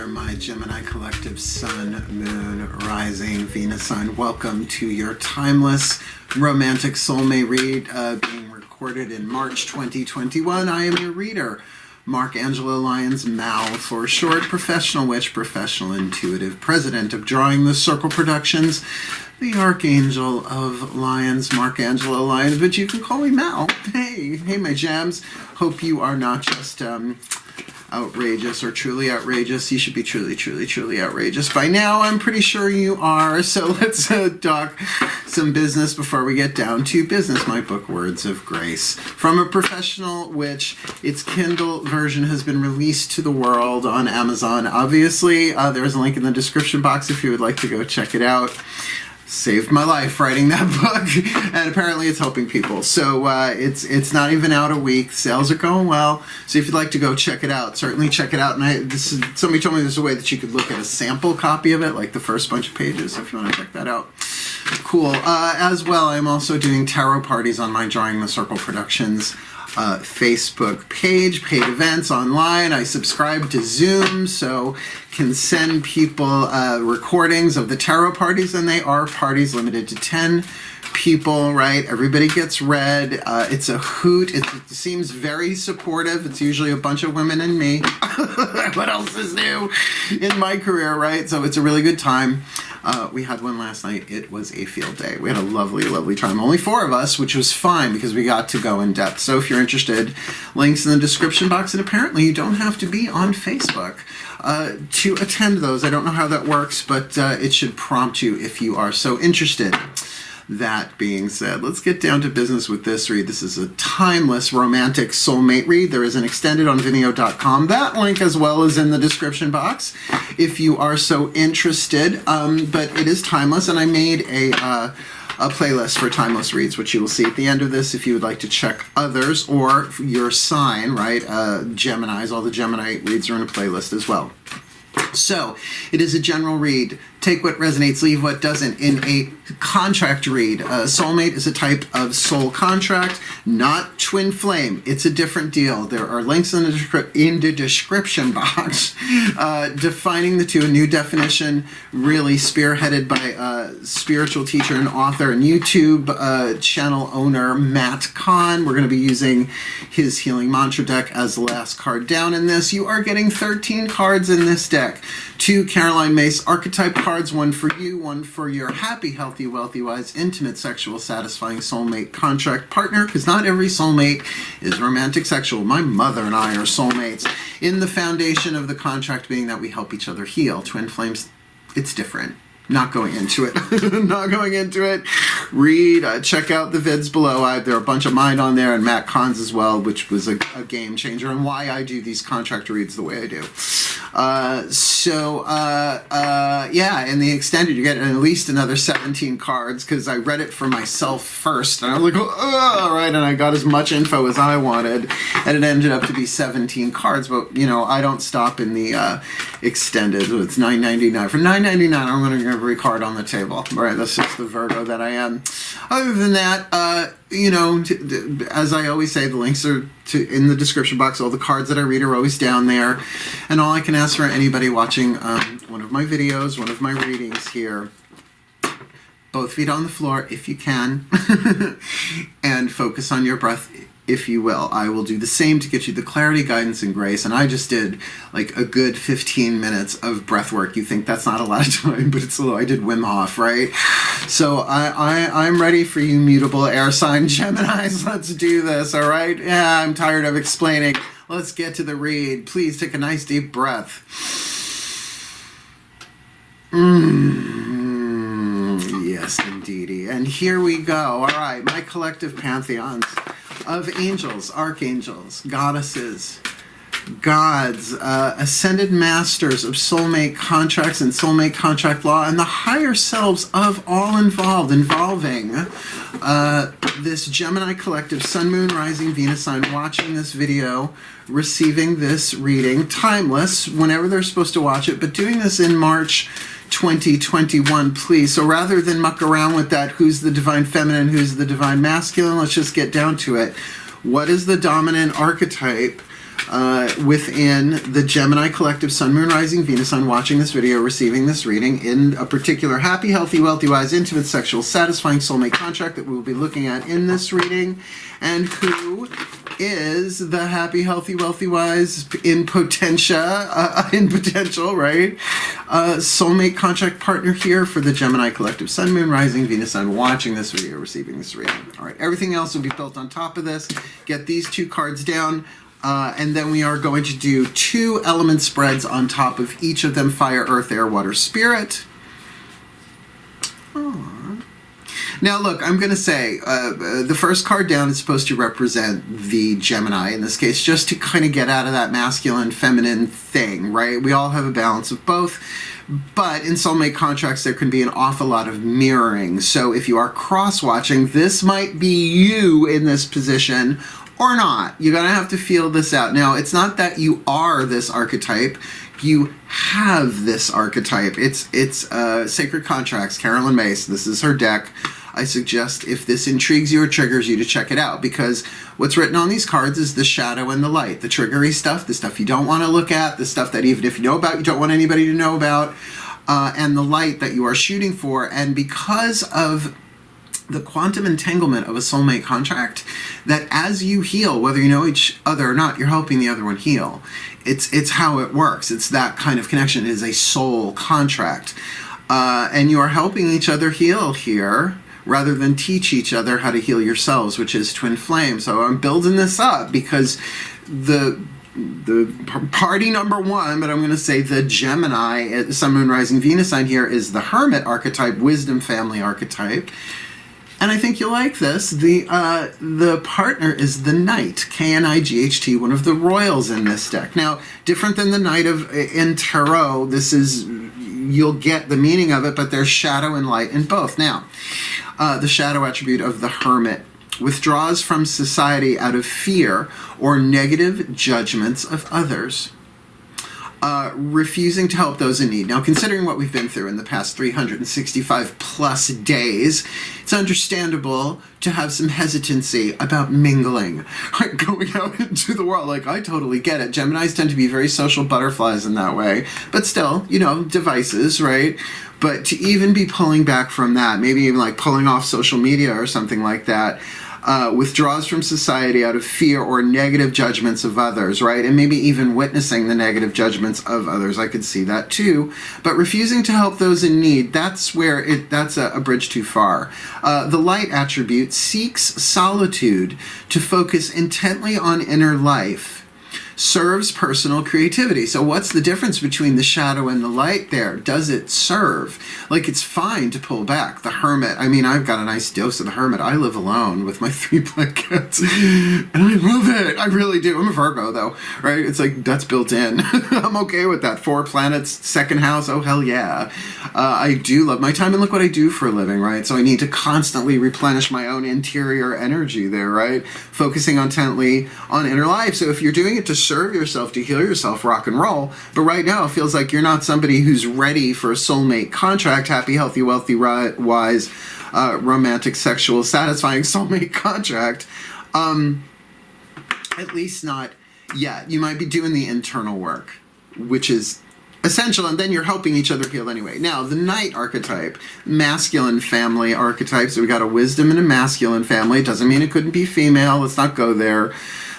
there, my Gemini collective sun, moon, rising, Venus sign. Welcome to your timeless romantic soulmate read being recorded in March 2021. I am your reader, Angelo, Lyons, Mal for short, professional witch, professional intuitive, president of Drawing the Circle Productions, the Archangel of Lyons, Angelo Lyons, but you can call me Mal. Hey, my jams. Hope you are not just outrageous or truly outrageous. You should be truly outrageous by now. I'm pretty sure you are. So let's talk some business before we get down to business. My book, Words of Grace, from a professional witch. Its Kindle version has been released to the world on Amazon. Obviously, there's a link in the description box if you would like to go check it out. Saved my life writing that book, and apparently it's helping people. So it's not even out a week. Sales are going well. So if you'd like to go check it out, certainly check it out. And somebody told me there's a way that you could look at a sample copy of it, like the first bunch of pages. So if you want to check that out, cool. As well, I'm also doing tarot parties on my Drawing the Circle Productions Facebook page, paid events online. I subscribe to Zoom, so can send people recordings of the tarot parties, and they are parties limited to 10 people, right? Everybody gets read. It's a hoot. It seems very supportive. It's usually a bunch of women and me. What else is new in my career, right? So it's a really good time. We had one last night. It was a field day. We had a lovely time. Only 4 of us, which was fine because we got to go in depth. So if you're interested, links in the description box. And apparently you don't have to be on Facebook to attend those. I don't know how that works, but it should prompt you if you are so interested. That being said, let's get down to business with this read. This is a timeless romantic soulmate read. There is an extended on VIMEO.com. That link as well is in the description box if you are so interested. But it is timeless, and I made a playlist for timeless reads, which you will see at the end of this if you would like to check others or your sign, right? Geminis, all the Gemini reads are in a playlist as well. So it is a general read. Take what resonates, leave what doesn't. In a contract read, soulmate is a type of soul contract, not twin flame. It's a different deal. There are links in the description box defining the two. A new definition, really spearheaded by spiritual teacher and author and YouTube channel owner Matt Kahn. We're going to be using his healing mantra deck as the last card down in this. You are getting 13 cards in this deck. 2 Caroline Myss archetype cards, one for you, one for your happy, healthy, wealthy, wise, intimate, sexual, satisfying soulmate contract partner, because not every soulmate is romantic sexual. My mother and I are soulmates, in the foundation of the contract being that we help each other heal. Twin flames, it's different. Not going into it. Not going into it. Read, check out the vids below. There are a bunch of mine on there, and Matt Kahn's as well, which was a game changer, and why I do these contract reads the way I do. Yeah, in the extended, you get at least another 17 cards, because I read it for myself first, and I was like, oh, right, and I got as much info as I wanted, and it ended up to be 17 cards, but, you know, I don't stop in the extended. It's $9.99. For $9.99, I'm going to get every card on the table. All right, that's just the Virgo that I am. Other than that, you know, as I always say, the links are in the description box. All the cards that I read are always down there. And all I can ask for anybody watching one of my videos, one of my readings here, both feet on the floor if you can, and focus on your breath if you will. I will do the same to get you the clarity, guidance, and grace. And I just did like a good 15 minutes of breath work. You think that's not a lot of time, but it's a little. I did Wim Hof, right? So I'm ready for you mutable air sign Geminis. Let's do this, all right? Yeah, I'm tired of explaining. Let's get to the read. Please take a nice deep breath. Yes, indeedy. And here we go. All right, my collective pantheons of angels, archangels, goddesses, gods, ascended masters of soulmate contracts and soulmate contract law, and the higher selves of all involving this Gemini collective, Sun, Moon, Rising, Venus sign, watching this video, receiving this reading, timeless, whenever they're supposed to watch it, but doing this in March 2021, please. So rather than muck around with that, who's the divine feminine, who's the divine masculine, let's just get down to it. What is the dominant archetype within the Gemini collective Sun, Moon, Rising, Venus, Sun, watching this video, receiving this reading in a particular happy, healthy, wealthy, wise, intimate, sexual, satisfying soulmate contract that we will be looking at in this reading, and who is the happy, healthy, wealthy, wise, in potential, right? Soulmate contract partner here for the Gemini collective Sun, Moon, Rising, Venus, Sun, watching this video, receiving this reading. All right, everything else will be built on top of this. Get these two cards down. And then we are going to do 2 element spreads on top of each of them: fire, earth, air, water, spirit. Aww. Now look, I'm going to say the first card down is supposed to represent the Gemini in this case, just to kind of get out of that masculine, feminine thing, right? We all have a balance of both. But in soulmate contracts, there can be an awful lot of mirroring. So if you are cross-watching, this might be you in this position or not. You're going to have to feel this out. Now, it's not that you are this archetype. You have this archetype. It's Sacred Contracts, Carolyn Mace. This is her deck. I suggest if this intrigues you or triggers you to check it out, because what's written on these cards is the shadow and the light, the triggery stuff, the stuff you don't want to look at, the stuff that even if you know about, you don't want anybody to know about, and the light that you are shooting for. And because of the quantum entanglement of a soulmate contract, that as you heal, whether you know each other or not, you're helping the other one heal. It's how it works. It's that kind of connection. It is a soul contract. And you are helping each other heal here, rather than teach each other how to heal yourselves, which is twin flame. So I'm building this up because the party number one, but I'm going to say the Gemini, Sun, Moon, Rising, Venus sign here is the Hermit archetype, wisdom family archetype. And I think you'll like this. The partner is the Knight, K-N-I-G-H-T, one of the royals in this deck. Now, different than the Knight in Tarot, this is, you'll get the meaning of it, but there's shadow and light in both. Now, the shadow attribute of the Hermit withdraws from society out of fear or negative judgments of others. Refusing to help those in need. Now, considering what we've been through in the past 365 plus days, it's understandable to have some hesitancy about mingling, right? Going out into the world. Like, I totally get it. Geminis tend to be very social butterflies in that way, but still, you know, devices, right? But to even be pulling back from that, maybe even like pulling off social media or something like that, withdraws from society out of fear or negative judgments of others, right? And maybe even witnessing the negative judgments of others. I could see that too. But refusing to help those in need, that's where that's a bridge too far. The light attribute seeks solitude to focus intently on inner life. Serves personal creativity. So what's the difference between the shadow and the light there? Does it serve? Like, it's fine to pull back. The Hermit, I mean, I've got a nice dose of the Hermit. I live alone with my 3 black cats, and I love it. I really do. I'm a Virgo, though, right? It's like, that's built in. I'm okay with that. 4 planets, second house, oh, hell yeah. I do love my time, and look what I do for a living, right? So I need to constantly replenish my own interior energy there, right? Focusing intently on inner life. So if you're doing it to serve yourself, to heal yourself, rock and roll. But right now it feels like you're not somebody who's ready for a soulmate contract, happy, healthy, wealthy, wise, romantic, sexual, satisfying soulmate contract. At least not yet. You might be doing the internal work, which is essential, and then you're helping each other heal anyway. Now, the Knight archetype, masculine family archetype. So we got a wisdom and a masculine family. It doesn't mean it couldn't be female. Let's not go there.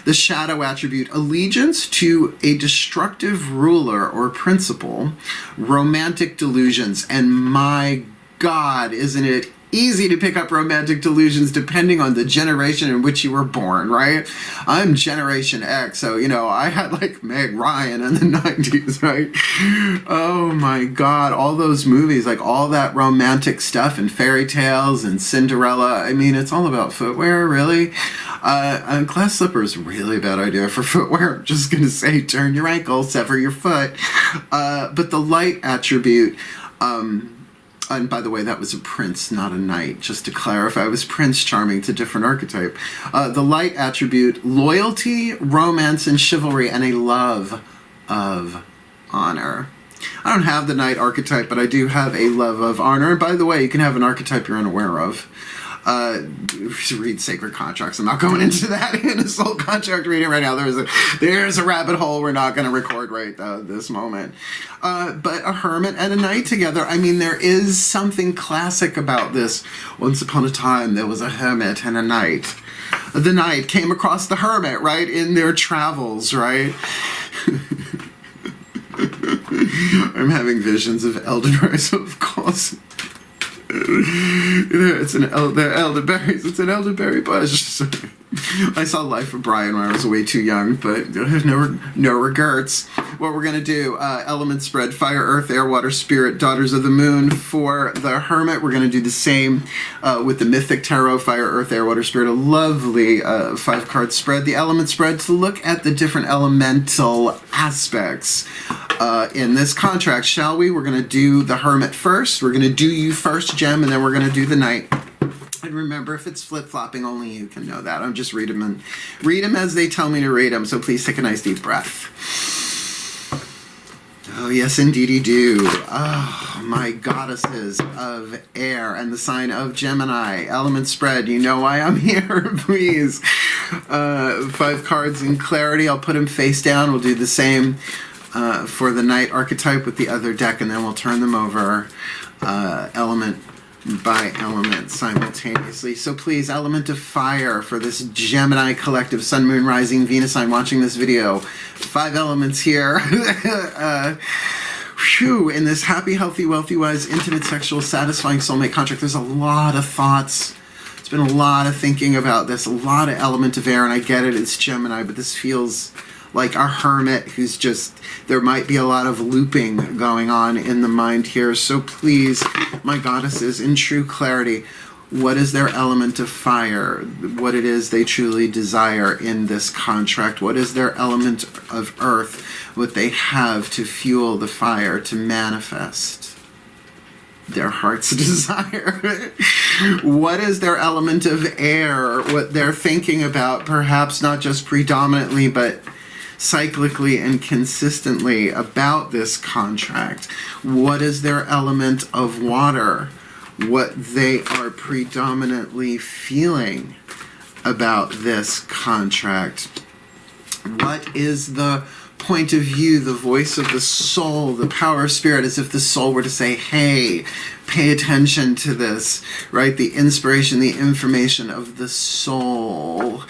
The shadow attribute, allegiance to a destructive ruler or principle, romantic delusions. And my God, isn't it easy to pick up romantic delusions depending on the generation in which you were born, right? I'm Generation X, so, you know, I had like Meg Ryan in the 90s, right? Oh my God, all those movies, like all that romantic stuff and fairy tales and Cinderella. I mean, it's all about footwear, really. And glass slippers, really bad idea for footwear. I'm just gonna say, turn your ankle, sever your foot. But the light attribute, and by the way, that was a prince, not a knight. Just to clarify, it was Prince Charming. It's a different archetype. The light attribute, loyalty, romance, and chivalry, and a love of honor. I don't have the knight archetype, but I do have a love of honor. And by the way, you can have an archetype you're unaware of. read sacred contracts. I'm not going into that in a soul contract reading right now. There's a rabbit hole we're not going to record right this moment. But a hermit and a knight together. I mean, there is something classic about this. Once upon a time, there was a hermit and a knight. The knight came across the hermit, right, in their travels, right? I'm having visions of elderberries, of course. They're elderberries. It's an elderberry bush. I saw Life of Brian when I was way too young, but no regrets. What we're going to do, element spread, fire, earth, air, water, spirit, daughters of the moon. For the hermit, we're going to do the same with the mythic tarot, fire, earth, air, water, spirit. A lovely 5-card spread. The element spread to look at the different elemental aspects in this contract, shall we? We're going to do the hermit first. We're going to do you first, Gem, and then we're going to do the knight. And remember, if it's flip-flopping, only you can know that. I'm just read them as they tell me to read them. So please take a nice deep breath. Oh, yes, indeedy do. Oh, my goddesses of air and the sign of Gemini. Element spread. You know why I'm here, please. 5 cards in clarity. I'll put them face down. We'll do the same for the knight archetype with the other deck, and then we'll turn them over element by element simultaneously. So please, element of fire for this Gemini collective, Sun, Moon, Rising, Venus sign watching this video. 5 elements here. In this happy, healthy, wealthy, wise, intimate, sexual, satisfying soulmate contract, there's a lot of thoughts. It's been a lot of thinking about this, a lot of element of air, and I get it, it's Gemini, but this feels like our hermit who's just, there might be a lot of looping going on in the mind here. So please, my goddesses, in true clarity, what is their element of fire? What it is they truly desire in this contract? What is their element of earth? What they have to fuel the fire, to manifest their heart's desire? What is their element of air? What they're thinking about, perhaps not just predominantly, but cyclically and consistently about this contract? What is their element of water? What they are predominantly feeling about this contract? What is the point of view, the voice of the soul, the power of spirit, as if the soul were to say, hey, pay attention to this, right? The inspiration, the information of the soul.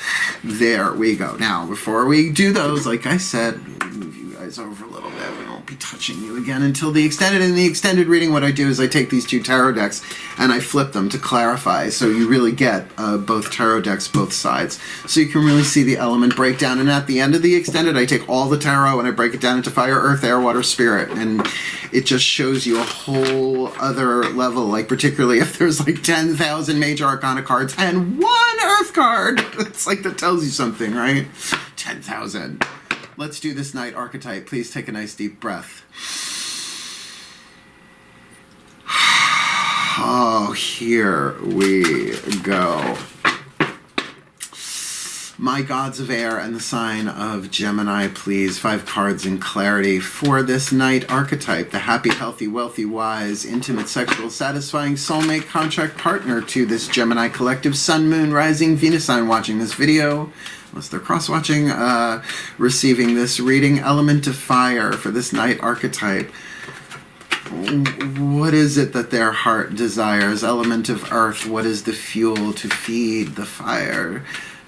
There we go. Now, before we do those, like I said, move you guys over a little bit. We won't be touching you again until the extended. In the extended reading, what I do is I take these 2 tarot decks and I flip them to clarify, so you really get both tarot decks, both sides, so you can really see the element breakdown. And at the end of the extended, I take all the tarot and I break it down into fire, earth, air, water, spirit, and it just shows you a whole other level, like particularly if there's like 10,000 major arcana cards and 1 earth card. It's like that tells you something, right? 10,000. Let's do this knight archetype. Please take a nice deep breath. Oh, here we go. My gods of air and the sign of Gemini, please. 5 cards in clarity for this knight archetype. The happy, healthy, wealthy, wise, intimate, sexual, satisfying soulmate contract partner to this Gemini collective, Sun, Moon, Rising, Venus sign watching this video. Unless they're cross-watching, receiving this reading. Element of fire for this knight archetype. What is it that their heart desires? Element of earth, what is the fuel to feed the fire,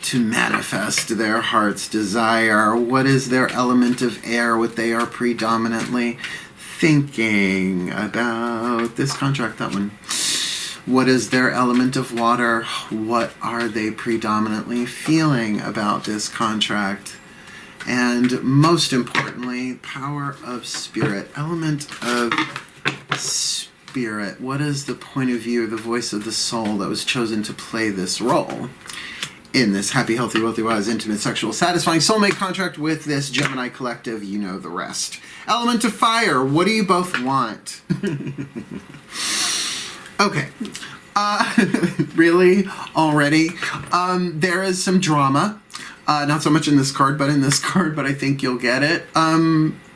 to manifest their heart's desire? What is their element of air, what they are predominantly thinking about? This contract, that one. What is their element of water? What are they predominantly feeling about this contract? And most importantly, power of spirit, element of spirit. What is the point of view, the voice of the soul that was chosen to play this role in this happy, healthy, wealthy, wise, intimate, sexual, satisfying soulmate contract with this Gemini collective? You know the rest. Element of fire. What do you both want? Okay. Really? Already? There is some drama. Not so much in this card, but in this card, but I think you'll get it.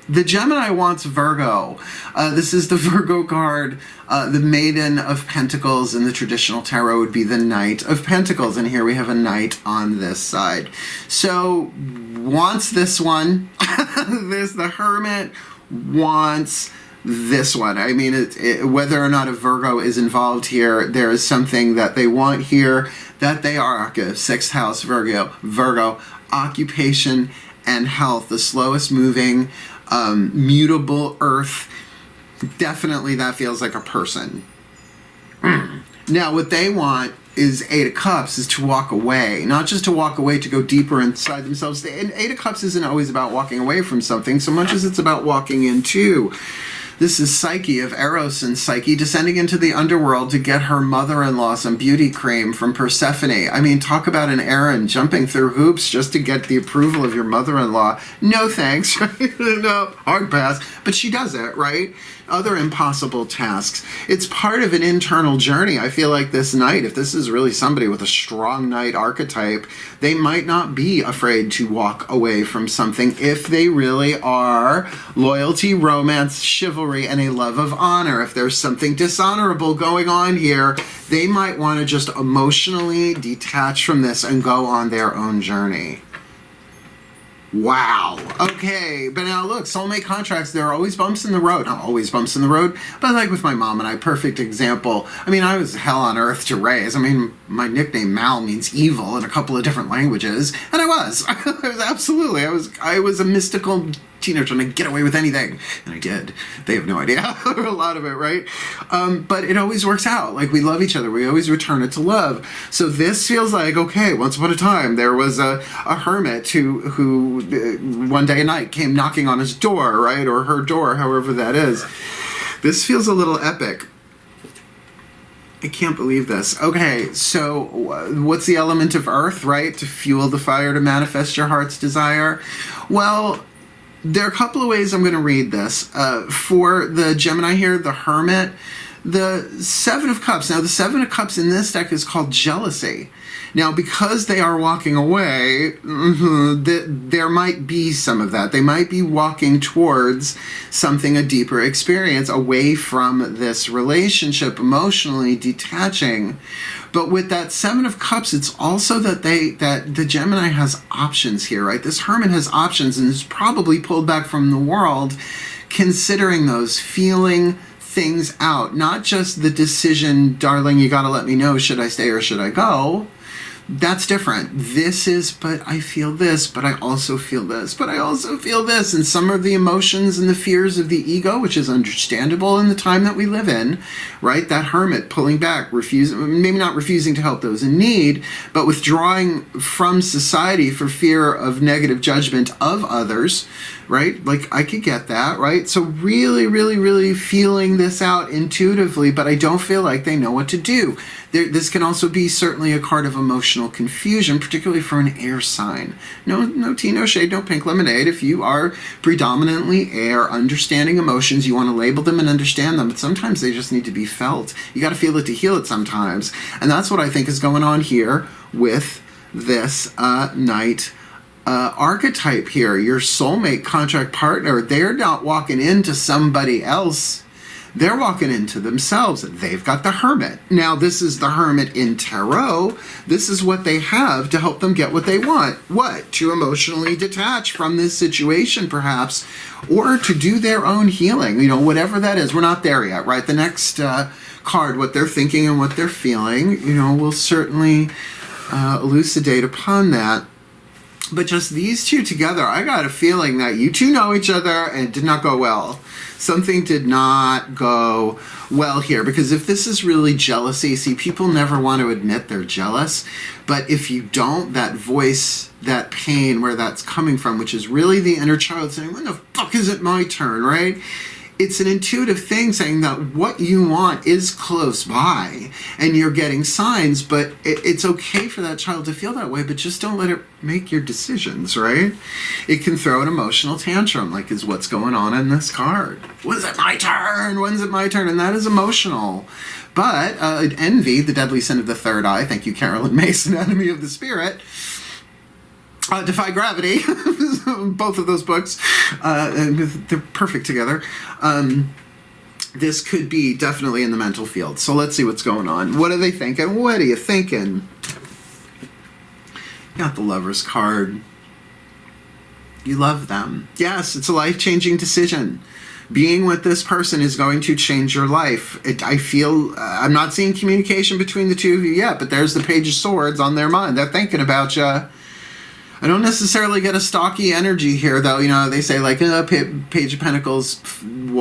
The Gemini wants Virgo. This is the Virgo card. The Maiden of Pentacles in the traditional tarot would be the Knight of Pentacles. And here we have a Knight on this side. So, wants this one. The Hermit wants this one. I mean, whether or not a Virgo is involved here, there is something that they want here that they are. Okay, 6th house, Virgo, occupation and health, the slowest moving, mutable earth. Definitely that feels like a person. Now what they want is 8 of Cups, is to walk away. Not just to walk away, to go deeper inside themselves. And 8 of Cups isn't always about walking away from something so much as it's about walking into. This is Psyche of Eros and Psyche descending into the underworld to get her mother-in-law some beauty cream from Persephone. I mean, talk about an errand, jumping through hoops just to get the approval of your mother-in-law. No thanks, right? No, hard pass. But she does it, right? Other impossible tasks. It's part of an internal journey. I feel like this Knight, if this is really somebody with a strong Knight archetype, they might not be afraid to walk away from something if they really are loyalty, romance, chivalry, and a love of honor. If there's something dishonorable going on here, they might want to just emotionally detach from this and go on their own journey. Wow. Okay, but now look, soulmate contracts, there are always bumps in the road. Not always bumps in the road, but like with my mom and I, perfect example. I mean, I was hell on earth to raise. I mean, my nickname Mal means evil in a couple of different languages, and I was. I was a mystical teenager trying to get away with anything, and I did. They have no idea. A lot of it, right? But it always works out. Like, we love each other. We always return it to love. So this feels like, okay, once upon a time there was a hermit who one day at night came knocking on his door, right, or her door, however that is. This feels a little epic. I can't believe this. Okay, so what's the element of earth, right? To fuel the fire, to manifest your heart's desire. Well, there are a couple of ways I'm going to read this. For the Gemini here, the Hermit, the 7 of Cups. Now, the 7 of Cups in this deck is called jealousy. Now, because they are walking away, there might be some of that. They might be walking towards something, a deeper experience, away from this relationship, emotionally detaching. But with that 7 of Cups, it's also that the Gemini has options here, right? This Hermit has options and is probably pulled back from the world, considering those, feeling things out. Not just the decision, darling, you gotta let me know, should I stay or should I go? That's different. This is, but I feel this, but I also feel this, but I also feel this. And some of the emotions and the fears of the ego, which is understandable in the time that we live in, right? That Hermit pulling back, refusing, maybe not refusing to help those in need, but withdrawing from society for fear of negative judgment of others, right? Like, I could get that, right? So really, really, really feeling this out intuitively, but I don't feel like they know what to do. This can also be certainly a card of emotional confusion, particularly for an air sign. No tea, no shade, no pink lemonade. If you are predominantly air, understanding emotions, you want to label them and understand them, but sometimes they just need to be felt. You got to feel it to heal it sometimes. And that's what I think is going on here with this Knight archetype here. Your soulmate contract partner, they're not walking into somebody else. They're walking into themselves. They've got the Hermit. Now, this is the Hermit in tarot. This is what they have to help them get what they want. What? To emotionally detach from this situation, perhaps, or to do their own healing. You know, whatever that is. We're not there yet, right? The next card, what they're thinking and what they're feeling, you know, will certainly elucidate upon that. But just these two together, I got a feeling that you two know each other and it did not go well. Something did not go well here, because if this is really jealousy, see, people never want to admit they're jealous, but if you don't, that voice, that pain, where that's coming from, which is really the inner child saying, when the fuck is it my turn, right? It's an intuitive thing saying that what you want is close by and you're getting signs, but it's okay for that child to feel that way, but just don't let it make your decisions, right? It can throw an emotional tantrum, like is what's going on in this card. When's it my turn? When's it my turn? And that is emotional. But envy, the deadly sin of the third eye, thank you, Carolyn Mason, enemy of the spirit, Defy Gravity, both of those books, they're perfect together. This could be definitely in the mental field. So let's see what's going on. What are they thinking? What are you thinking? Got the Lover's card. You love them. Yes, it's a life-changing decision. Being with this person is going to change your life. I feel, I'm not seeing communication between the two of you yet, but there's the Page of Swords on their mind. They're thinking about you. I don't necessarily get a stalky energy here, though. You know, they say, like, Page of Pentacles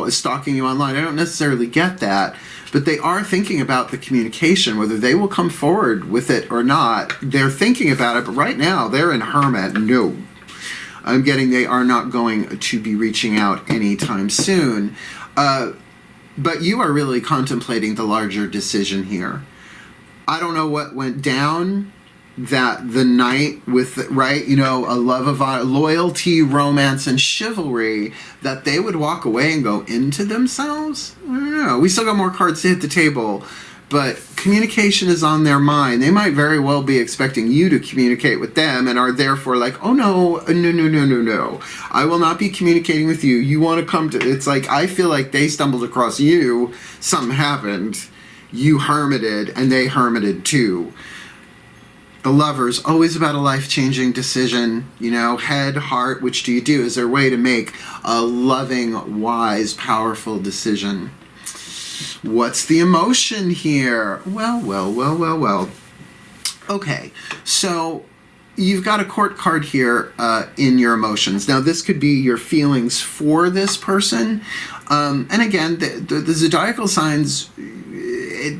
stalking you online. I don't necessarily get that. But they are thinking about the communication, whether they will come forward with it or not. They're thinking about it, but right now, they're in Hermit. No. I'm getting they are not going to be reaching out anytime soon. But you are really contemplating the larger decision here. I don't know what went down that the night with, right, you know, a love of loyalty, romance, and chivalry, that they would walk away and go into themselves. I don't know. We still got more cards to hit the table, but communication is on their mind. They might very well be expecting you to communicate with them and are therefore like, oh no, no. I will not be communicating with you. You want to come to, it's like, I feel like they stumbled across you, something happened, you hermited, and they hermited too. The Lovers, always about a life-changing decision, you know, head, heart, which do you do? Is there a way to make a loving, wise, powerful decision? What's the emotion here? Well. Okay, so you've got a Court card here in your emotions. Now, this could be your feelings for this person. And again, the zodiacal signs,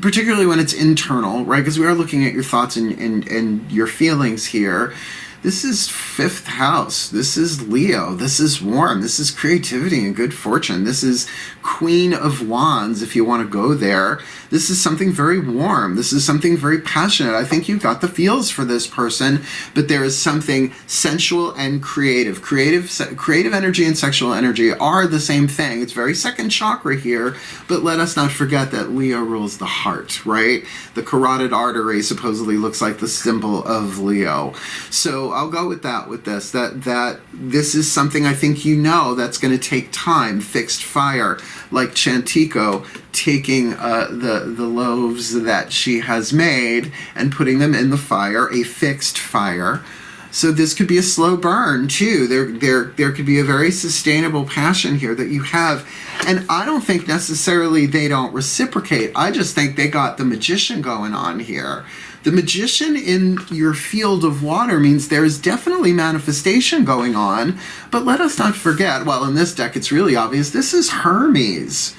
particularly when it's internal, right? Because we are looking at your thoughts and your feelings here. This is 5th house. This is Leo. This is warm. This is creativity and good fortune. This is Queen of Wands, if you want to go there. This is something very warm. This is something very passionate. I think you've got the feels for this person, but there is something sensual and creative. Creative energy and sexual energy are the same thing. It's very second chakra here, but let us not forget that Leo rules the heart, right? The carotid artery supposedly looks like the symbol of Leo. So I'll go with that with this, that this is something I think you know that's going to take time, fixed fire, like Chantico taking the loaves that she has made and putting them in the fire, a fixed fire. So this could be a slow burn too. There could be a very sustainable passion here that you have. And I don't think necessarily they don't reciprocate. I just think they got the Magician going on here. The Magician in your field of water means there's definitely manifestation going on, but let us not forget, well, in this deck it's really obvious, this is Hermes,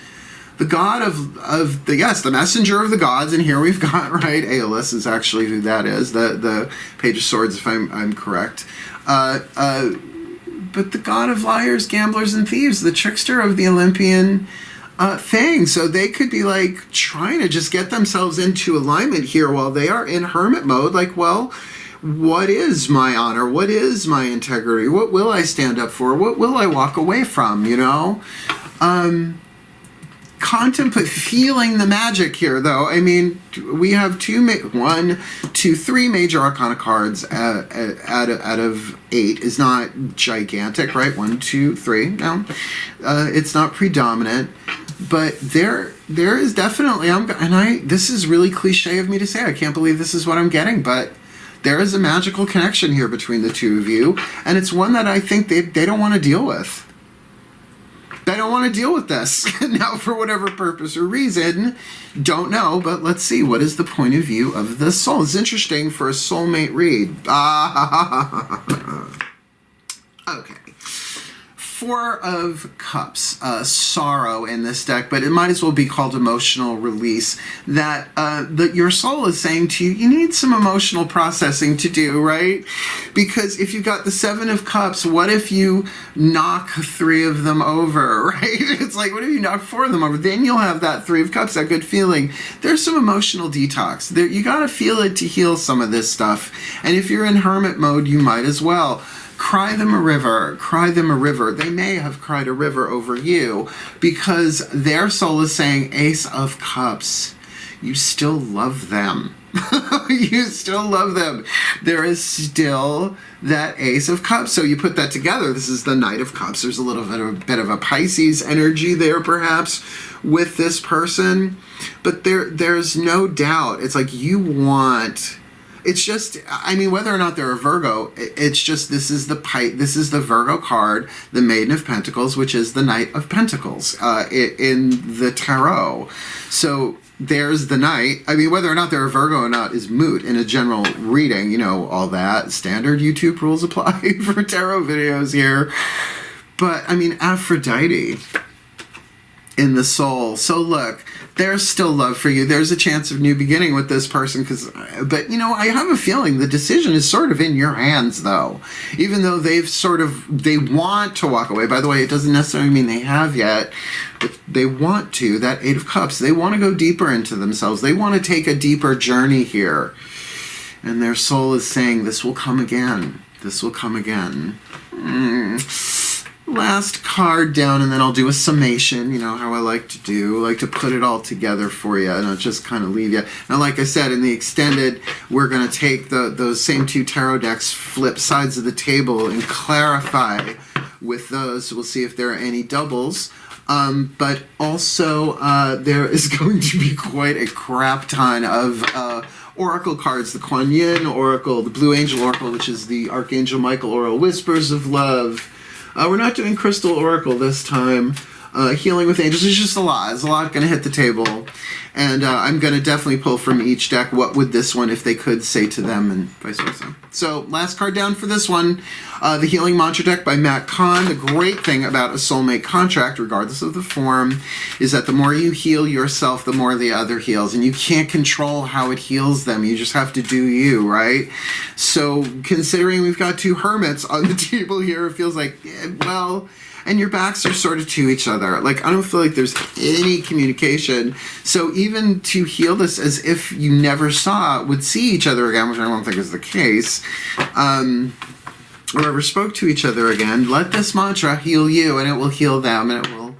the god of the messenger of the gods, and here we've got, right, Aeolus is actually who that is, the Page of Swords, if I'm correct. But the god of liars, gamblers, and thieves, the trickster of the Olympian thing. So they could be like trying to just get themselves into alignment here while they are in hermit mode. Like, well, what is my honor? What is my integrity? What will I stand up for? What will I walk away from? You know, contemplate, feeling the magic here, though. I mean, we have 1, 2, 3 major arcana cards out of 8 is not gigantic, right? 1, 2, 3. No, it's not predominant. But there is definitely, this is really cliche of me to say, I can't believe this is what I'm getting, but there is a magical connection here between the two of you, and it's one that I think they don't want to deal with. They don't want to deal with this. Now, for whatever purpose or reason, don't know, but let's see. What is the point of view of the soul? It's interesting for a soulmate read. Okay. 4 of Cups, sorrow in this deck, but it might as well be called emotional release. That your soul is saying to you, you need some emotional processing to do, right? Because if you've got the 7 of Cups, what if you knock 3 of them over, right? It's like, what if you knock 4 of them over? Then you'll have that 3 of Cups, that good feeling. There's some emotional detox. You got to feel it to heal some of this stuff. And if you're in hermit mode, you might as well. Cry them a river, cry them a river. They may have cried a river over you because their soul is saying, Ace of Cups, you still love them. You still love them. There is still that Ace of Cups. So you put that together. This is the Knight of Cups. There's a little bit of a Pisces energy there, perhaps, with this person. But there's no doubt. It's like you want... It's just, I mean, whether or not they're a Virgo, it's just, this is the Virgo card, the Maiden of Pentacles, which is the Knight of Pentacles in the tarot. So there's the Knight. I mean, whether or not they're a Virgo or not is moot in a general reading, you know, all that. Standard YouTube rules apply for tarot videos here. But, I mean, Aphrodite in the soul. So look, there's still love for you. There's a chance of new beginning with this person, but you know, I have a feeling the decision is sort of in your hands, though. Even though they want to walk away. By the way, it doesn't necessarily mean they have yet, but they want to. That Eight of Cups, they want to go deeper into themselves. They want to take a deeper journey here. And their soul is saying, this will come again. This will come again. Last card down, and then I'll do a summation, you know how I like to do. I like to put it all together for you, and I'll just kind of leave you. Now, like I said, in the extended, we're going to take those same two tarot decks, flip sides of the table, and clarify with those. We'll see if there are any doubles. But also, there is going to be quite a crap ton of oracle cards. The Kuan Yin Oracle, the Blue Angel Oracle, which is the Archangel Michael Oracle, Whispers of Love. We're not doing Crystal Oracle this time. Healing with Angels. There's just a lot. There's a lot going to hit the table. And I'm going to definitely pull from each deck what would this one, if they could, say to them, and vice versa. So, last card down for this one. The Healing Mantra deck by Matt Kahn. The great thing about a soulmate contract, regardless of the form, is that the more you heal yourself, the more the other heals. And you can't control how it heals them. You just have to do you, right? So, considering we've got two hermits on the table here, it feels like, well... And your backs are sort of to each other. Like, I don't feel like there's any communication. So even to heal this as if you never would see each other again, which I don't think is the case, or ever spoke to each other again, let this mantra heal you, and it will heal them, and it will,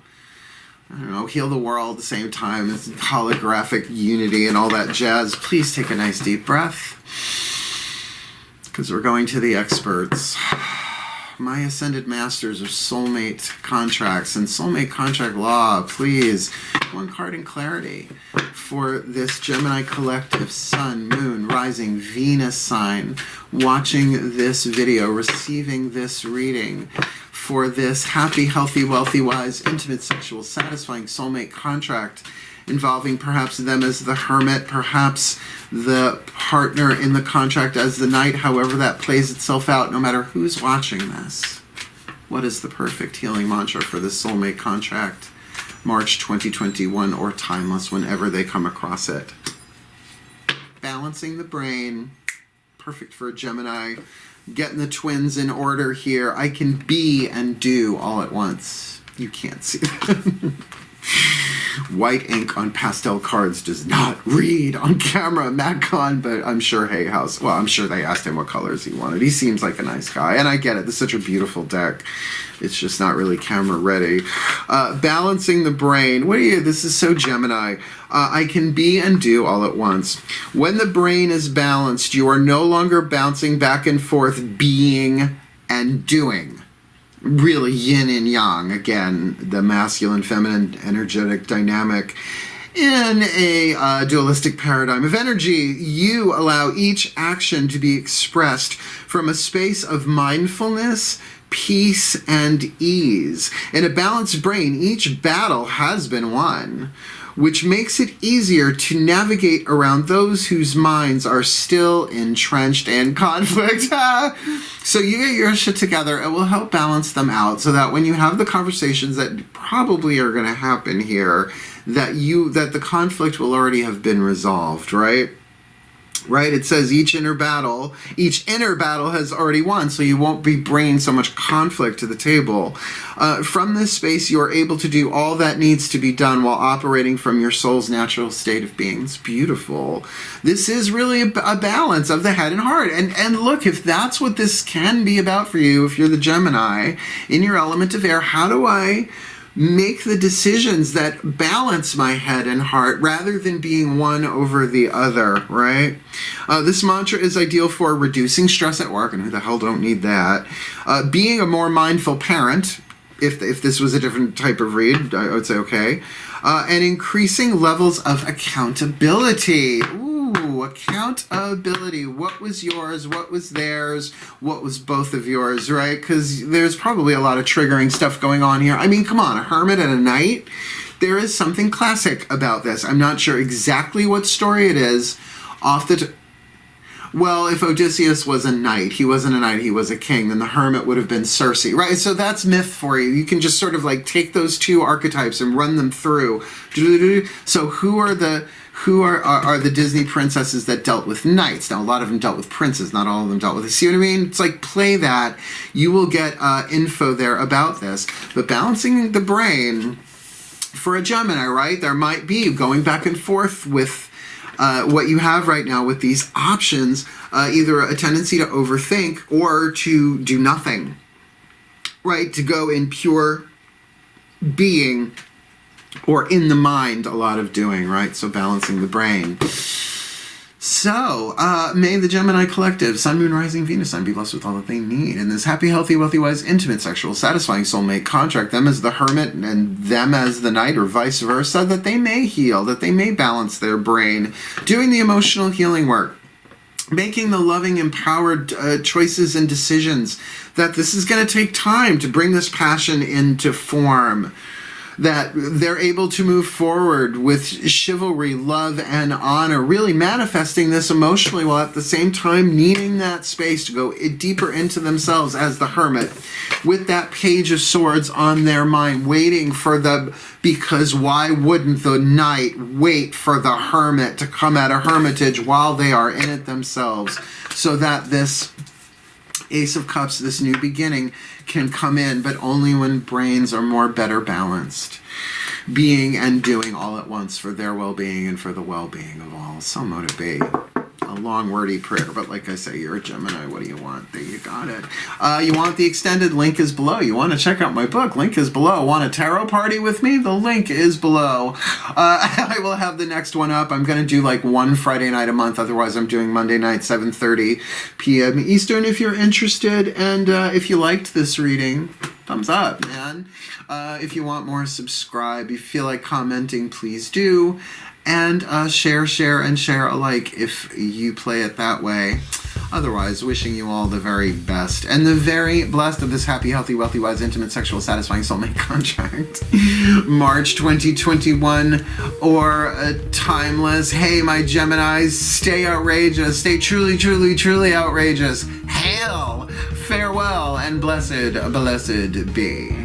I don't know, heal the world at the same time. It's holographic unity and all that jazz. Please take a nice deep breath, because we're going to the experts. My Ascended Masters of Soulmate Contracts and Soulmate Contract Law, please. One card in clarity for this Gemini collective, Sun, Moon, Rising, Venus sign, watching this video, receiving this reading, for this happy, healthy, wealthy, wise, intimate, sexual, satisfying soulmate contract involving perhaps them as the Hermit, perhaps the partner in the contract as the Knight, however that plays itself out, no matter who's watching this. What is the perfect healing mantra for this soulmate contract? March 2021 or timeless, whenever they come across it. Balancing the brain, perfect for a Gemini. Getting the twins in order here. I can be and do all at once. You can't see that. White ink on pastel cards does not read on camera, Matt Kahn, but I'm sure Hay House, well, I'm sure they asked him what colors he wanted. He seems like a nice guy, and I get it. This is such a beautiful deck. It's just not really camera ready. Balancing the brain. What are you? This is so Gemini. I can be and do all at once. When the brain is balanced, you are no longer bouncing back and forth, being and doing. Really yin and yang, again, the masculine, feminine, energetic dynamic. In a dualistic paradigm of energy, you allow each action to be expressed from a space of mindfulness, peace, and ease. In a balanced brain, each battle has been won, which makes it easier to navigate around those whose minds are still entrenched in conflict. So you get your shit together, it will help balance them out so that when you have the conversations that probably are going to happen here, that the conflict will already have been resolved, right? Right? It says each inner battle has already won, so you won't be bringing so much conflict to the table. From this space, you are able to do all that needs to be done while operating from your soul's natural state of being. It's beautiful. This is really a balance of the head and heart. And look, if that's what this can be about for you, if you're the Gemini, in your element of air, how do I make the decisions that balance my head and heart rather than being one over the other, right? This mantra is ideal for reducing stress at work, and who the hell don't need that? Being a more mindful parent, if this was a different type of read, I would say okay. And increasing levels of accountability. Ooh, accountability. What was yours? What was theirs? What was both of yours, right? Because there's probably a lot of triggering stuff going on here. I mean, come on, a hermit at a knight? There is something classic about this. I'm not sure exactly what story it is. Well, if Odysseus was a knight, he wasn't a knight, he was a king, then the hermit would have been Circe, right? So that's myth for you. You can just sort of like take those two archetypes and run them through. So who are the Disney princesses that dealt with knights? Now, a lot of them dealt with princes, not all of them dealt with. See what I mean? It's like, play that. You will get info there about this. But balancing the brain for a Gemini, right? There might be going back and forth with what you have right now with these options, either a tendency to overthink or to do nothing, right? To go in pure being or in the mind, a lot of doing, right? So balancing the brain. So, may the Gemini collective, Sun, Moon, Rising, Venus sign be blessed with all that they need. In this happy, healthy, wealthy, wise, intimate, sexual, satisfying soulmate contract, them as the hermit and them as the knight, or vice versa, that they may heal, that they may balance their brain, doing the emotional healing work, making the loving, empowered choices and decisions, that this is going to take time to bring this passion into form, that they're able to move forward with chivalry, love, and honor, really manifesting this emotionally while at the same time needing that space to go deeper into themselves as the hermit, with that page of swords on their mind, waiting for because why wouldn't the knight wait for the hermit to come at a hermitage while they are in it themselves, so that this Ace of Cups, this new beginning, can come in, but only when brains are better balanced. Being and doing all at once for their well-being and for the well-being of all. So mote it be. A long, wordy prayer, but like I say, you're a Gemini. What do you want? There you got it. You want the extended? Link is below. You want to check out my book? Link is below. Want a tarot party with me? The link is below. I will have the next one up. I'm going to do like one Friday night a month. Otherwise, I'm doing Monday night, 7:30 p.m. Eastern if you're interested. And if you liked this reading, thumbs up, man. If you want more, subscribe. If you feel like commenting, please do. And share alike if you play it that way. Otherwise, wishing you all the very best and the very blessed of this happy, healthy, wealthy, wise, intimate, sexual, satisfying soulmate contract. March 2021 or timeless. Hey, my Geminis, stay outrageous. Stay truly, truly, truly outrageous. Hail, farewell, and blessed be.